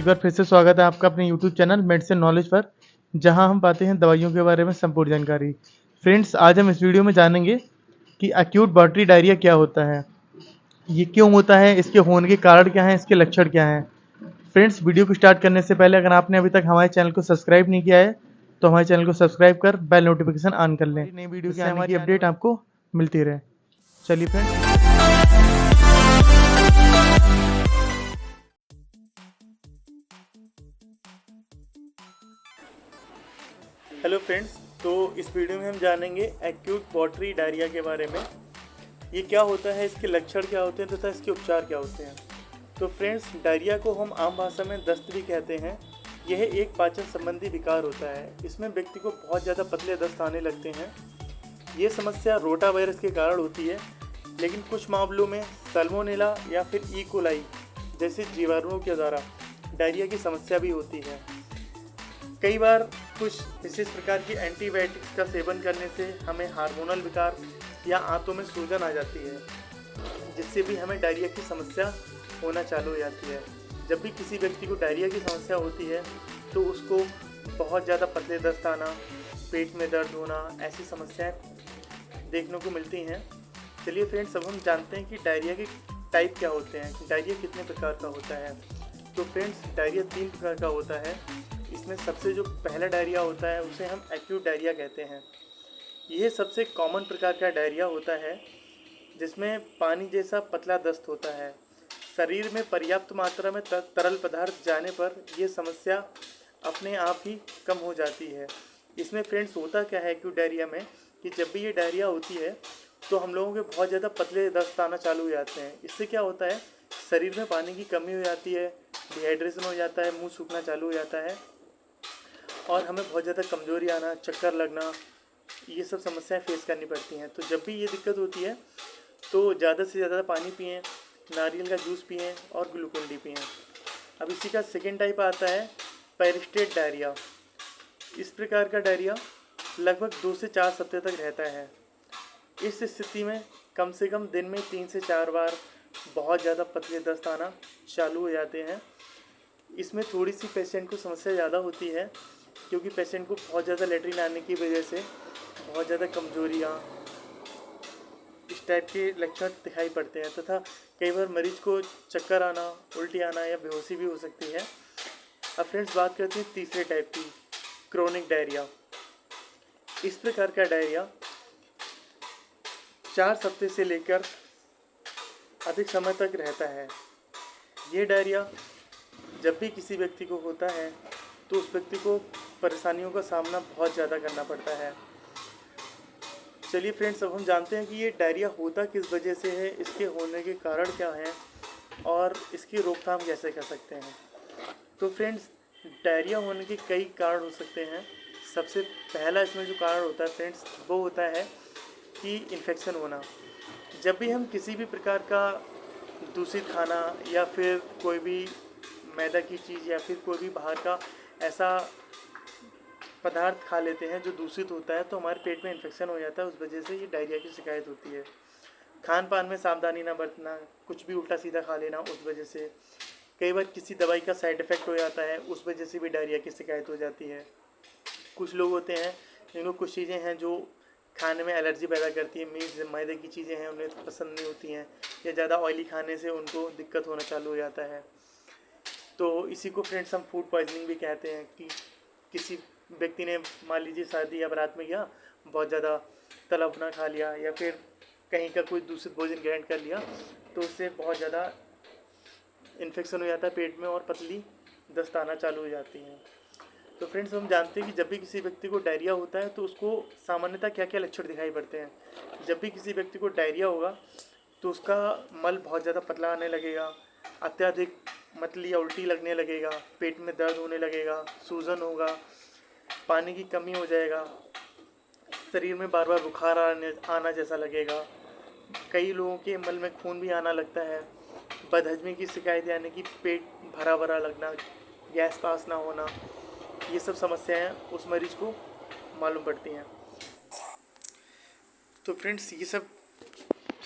एक बार फिर से स्वागत है आपका अपने यूट्यूब चैनल मेडिसिन नॉलेज पर, जहां हम पाते हैं दवाइयों के बारे में संपूर्ण जानकारी। फ्रेंड्स, आज हम इस वीडियो में जानेंगे कि एक्यूट वाटरी डायरिया क्या होता है, ये क्यों होता है, इसके होने के कारण क्या हैं, इसके लक्षण क्या हैं। फ्रेंड्स, वीडियो को स्टार्ट करने से पहले अगर आपने अभी तक हमारे चैनल को सब्सक्राइब नहीं किया है तो हमारे चैनल को सब्सक्राइब कर बेल नोटिफिकेशन ऑन कर लें, नई वीडियो के आने की अपडेट आपको मिलती रहे। चलिए फ्रेंड्स, हेलो फ्रेंड्स, तो इस वीडियो में हम जानेंगे एक्यूट वाटरी डायरिया के बारे में। ये क्या होता है, इसके लक्षण क्या होते हैं तथा इसके उपचार क्या होते हैं। तो फ्रेंड्स, डायरिया को हम आम भाषा में दस्त भी कहते हैं। यह एक पाचन संबंधी विकार होता है। इसमें व्यक्ति को बहुत ज़्यादा पतले दस्त आने लगते हैं। ये समस्या रोटा वायरस के कारण होती है, लेकिन कुछ मामलों में सल्मोनेला या फिर ई कोलाई जैसे जीवाणुओं के द्वारा डायरिया की समस्या भी होती है। कई बार कुछ विशेष प्रकार की एंटीबायोटिक्स का सेवन करने से हमें हार्मोनल विकार या आंतों में सूजन आ जाती है, जिससे भी हमें डायरिया की समस्या होना चालू हो जाती है। जब भी किसी व्यक्ति को डायरिया की समस्या होती है तो उसको बहुत ज़्यादा पतले दस्त आना, पेट में दर्द होना, ऐसी समस्याएं देखने को मिलती हैं। चलिए फ्रेंड्स, अब हम जानते हैं कि डायरिया के टाइप क्या होते हैं, डायरिया कितने प्रकार का होता है। तो फ्रेंड्स, डायरिया 3 प्रकार का होता है। इसमें सबसे जो पहला डायरिया होता है उसे हम एक्यूट डायरिया कहते हैं। यह सबसे कॉमन प्रकार का डायरिया होता है, जिसमें पानी जैसा पतला दस्त होता है। शरीर में पर्याप्त मात्रा में तरल पदार्थ जाने पर यह समस्या अपने आप ही कम हो जाती है। इसमें फ्रेंड्स होता क्या है एक्यूट डायरिया में, कि जब भी ये डायरिया होती है तो हम लोगों के बहुत ज़्यादा पतले दस्त आना चालू हो जाते हैं। इससे क्या होता है, शरीर में पानी की कमी हो जाती है, डिहाइड्रेशन हो जाता है, मुँह सूखना चालू हो जाता है और हमें बहुत ज़्यादा कमजोरी आना, चक्कर लगना, ये सब समस्याएं फेस करनी पड़ती हैं। तो जब भी ये दिक्कत होती है तो ज़्यादा से ज़्यादा पानी पिएं, नारियल का जूस पिएं और ग्लूकोन डी पिएं। अब इसी का सेकेंड टाइप आता है पेरिस्टेट डायरिया। इस प्रकार का डायरिया लगभग 2 से 4 सप्ताह तक रहता है। इस स्थिति में कम से कम दिन में 3 से 4 बार बहुत ज़्यादा पतले दस्त आना चालू हो जाते हैं। इसमें थोड़ी सी पेशेंट को समस्या ज़्यादा होती है, क्योंकि पेशेंट को बहुत ज़्यादा लेटरिन आने की वजह से बहुत ज़्यादा कमजोरियाँ, इस टाइप के लक्षण दिखाई पड़ते हैं तथा कई बार मरीज को चक्कर आना, उल्टी आना या बेहोशी भी हो सकती है। अब फ्रेंड्स, बात करते हैं तीसरे टाइप की, क्रोनिक डायरिया। इस प्रकार का डायरिया 4 सप्ताह से लेकर अधिक समय तक रहता है। ये डायरिया जब भी किसी व्यक्ति को होता है तो उस व्यक्ति को परेशानियों का सामना बहुत ज़्यादा करना पड़ता है। चलिए फ्रेंड्स, अब हम जानते हैं कि ये डायरिया होता किस वजह से है, इसके होने के कारण क्या हैं और इसकी रोकथाम कैसे कर सकते हैं। तो फ्रेंड्स, डायरिया होने के कई कारण हो सकते हैं। सबसे पहला इसमें जो कारण होता है फ्रेंड्स, वो होता है कि इन्फेक्शन होना। जब भी हम किसी भी प्रकार का दूषित खाना या फिर कोई भी मैदा की चीज़ या फिर कोई भी बाहर का ऐसा पदार्थ खा लेते हैं जो दूषित होता है, तो हमारे पेट में इन्फेक्शन हो जाता है। उस वजह से ये डायरिया की शिकायत होती है। खान पान में सावधानी ना बरतना, कुछ भी उल्टा सीधा खा लेना, उस वजह से कई बार किसी दवाई का साइड इफ़ेक्ट हो जाता है, उस वजह से भी डायरिया की शिकायत हो जाती है। कुछ लोग होते हैं जिनको कुछ चीज़ें हैं जो खाने में एलर्जी पैदा करती है, मीट मैदे की चीज़ें हैं उन्हें पसंद नहीं होती हैं, या ज़्यादा ऑयली खाने से उनको दिक्कत होना चालू हो जाता है। तो इसी को फ्रेंड्स हम फूड पॉइजनिंग भी कहते हैं, कि किसी व्यक्ति ने मान लीजिए शादी या बारात में गया, बहुत ज़्यादा तला भुना खा लिया या फिर कहीं का कोई दूषित भोजन ग्रहण कर लिया, तो उससे बहुत ज़्यादा इन्फेक्शन हो जाता है पेट में और पतली दस्त आना चालू हो जाती हैं। तो फ्रेंड्स, हम जानते हैं कि जब भी किसी व्यक्ति को डायरिया होता है तो उसको सामान्यतः क्या क्या लक्षण दिखाई पड़ते हैं। जब भी किसी व्यक्ति को डायरिया होगा तो उसका मल बहुत ज़्यादा पतला आने लगेगा, अत्यधिक मतली या उल्टी लगने लगेगा, पेट में दर्द होने लगेगा, सूजन होगा, पानी की कमी हो जाएगा, शरीर में बार बार बुखार आना जैसा लगेगा। कई लोगों के मल में खून भी आना लगता है। बदहजमी की शिकायत, यानी कि पेट भरा भरा लगना, गैस पास ना होना, ये सब समस्याएं उस मरीज को मालूम पड़ती हैं। तो फ्रेंड्स, ये सब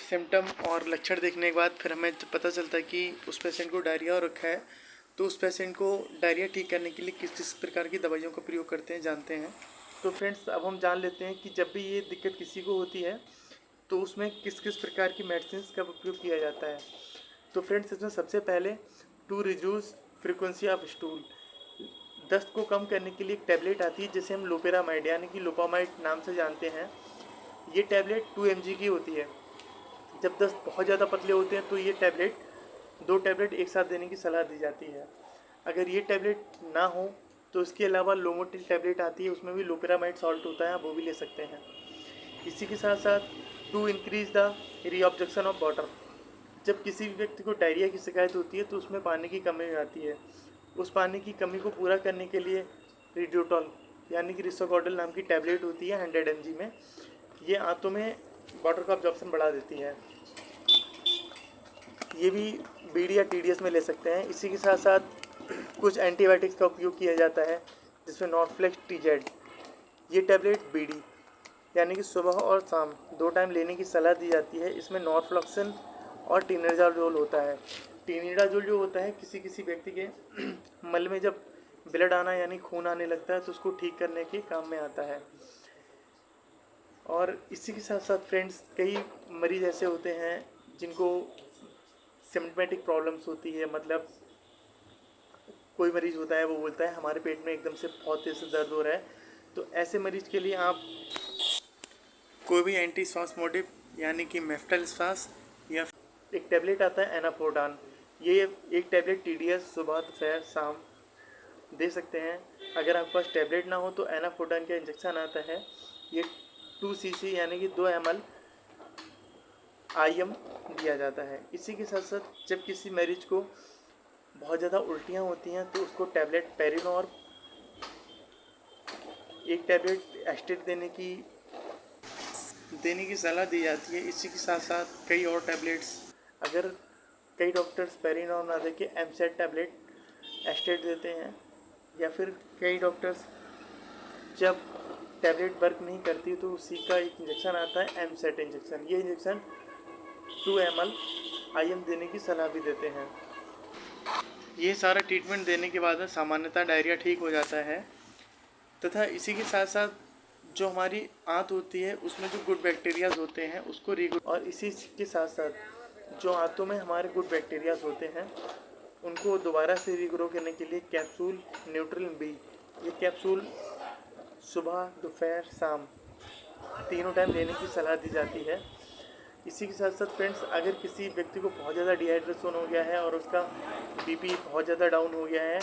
सिम्टम और लक्षण देखने के बाद फिर हमें पता चलता है कि उस पेशेंट को डायरिया हो रखा है, तो उस पेशेंट को डायरिया ठीक करने के लिए किस किस प्रकार की दवाइयों का प्रयोग करते हैं जानते हैं। तो फ्रेंड्स अब हम जान लेते हैं कि जब भी ये दिक्कत किसी को होती है तो उसमें किस किस प्रकार की मेडिसिन का उपयोग किया जाता है। तो फ्रेंड्स इसमें सबसे पहले to reduce frequency of stool, दस्त को कम करने के लिए एक टैबलेट आती है जिसे हम लोपेरामाइड यानी कि लोपामाइड नाम से जानते हैं। ये टैबलेट 2 mg की होती है। जब दस्त बहुत ज़्यादा पतले होते हैं तो ये टैबलेट 2 टैबलेट एक साथ देने की सलाह दी जाती है। अगर ये टैबलेट ना हो तो इसके अलावा लोमोटिल टैबलेट आती है, उसमें भी लोपेरामाइड सॉल्ट होता है, आप वो भी ले सकते हैं। इसी के साथ साथ to increase the reabsorption of water, जब किसी भी व्यक्ति को डायरिया की शिकायत होती है तो उसमें पानी की कमी आती है। उस पानी की कमी को पूरा करने के लिए रिड्यूटॉल यानी कि रिसोकॉर्डल नाम की टैबलेट होती है 100 mg में। ये आंतों में वाटर का अब्जॉर्प्शन बढ़ा देती है। ये भी बीडी या टीडीएस में ले सकते हैं। इसी के साथ साथ कुछ एंटीबायोटिक्स का उपयोग किया जाता है जिसमें नॉर्फ्लेक्स टीजेड, ये टैबलेट बीडी यानी कि सुबह और शाम 2 टाइम लेने की सलाह दी जाती है। इसमें नॉर्फ्लॉक्सिन और टिनेडाजोल होता है। टिनेडाजोल जो होता है किसी किसी व्यक्ति के मल में जब ब्लड आना यानी खून आने लगता है तो उसको ठीक करने के काम में आता है। और इसी के साथ साथ फ्रेंड्स कई मरीज़ ऐसे होते हैं जिनको सिम्पटमेटिक प्रॉब्लम्स होती है, मतलब कोई मरीज़ होता है वो बोलता है हमारे पेट में एकदम से बहुत तेज़ से दर्द हो रहा है। तो ऐसे मरीज़ के लिए आप कोई भी एंटी स्पास्मोडिक यानी कि मेफ्टेल्स्पास या एक टैबलेट आता है एनाफोर्डान, ये एक टैबलेट टीडीएस सुबह दोपहर शाम दे सकते हैं। अगर आपके पास टैबलेट ना हो तो एनाफोर्डान का इंजेक्शन आता है, ये 2 cc यानी कि 2 ml IM दिया जाता है। इसी के साथ साथ जब किसी मरीज को बहुत ज़्यादा उल्टियाँ होती हैं तो उसको टैबलेट पेरिनॉर, एक टैबलेट एस्टेट देने की सलाह दी जाती है। इसी के साथ साथ कई और टैबलेट्स, अगर कई डॉक्टर्स पेरिनॉर ना दे के एमसेट टैबलेट एस्टेट देते हैं, या फिर कई डॉक्टर्स जब टैबलेट वर्क नहीं करती तो उसी का एक इंजेक्शन आता है एमसेट इंजेक्शन, ये इंजेक्शन 2 ml IM देने की सलाह भी देते हैं। ये सारा ट्रीटमेंट देने के बाद में सामान्यतः डायरिया ठीक हो जाता है। तथा इसी के साथ साथ जो हमारी आंत होती है उसमें जो गुड बैक्टीरियाज होते हैं उसको और इसी के साथ साथ जो आंतों में हमारे गुड बैक्टीरियाज होते हैं उनको दोबारा से रीग्रो करने के लिए कैप्सूल न्यूट्रिलिन बी, ये कैप्सूल सुबह दोपहर शाम तीनों टाइम लेने की सलाह दी जाती है। इसी के साथ साथ फ्रेंड्स अगर किसी व्यक्ति को बहुत ज़्यादा डिहाइड्रेशन हो गया है और उसका बीपी बहुत ज़्यादा डाउन हो गया है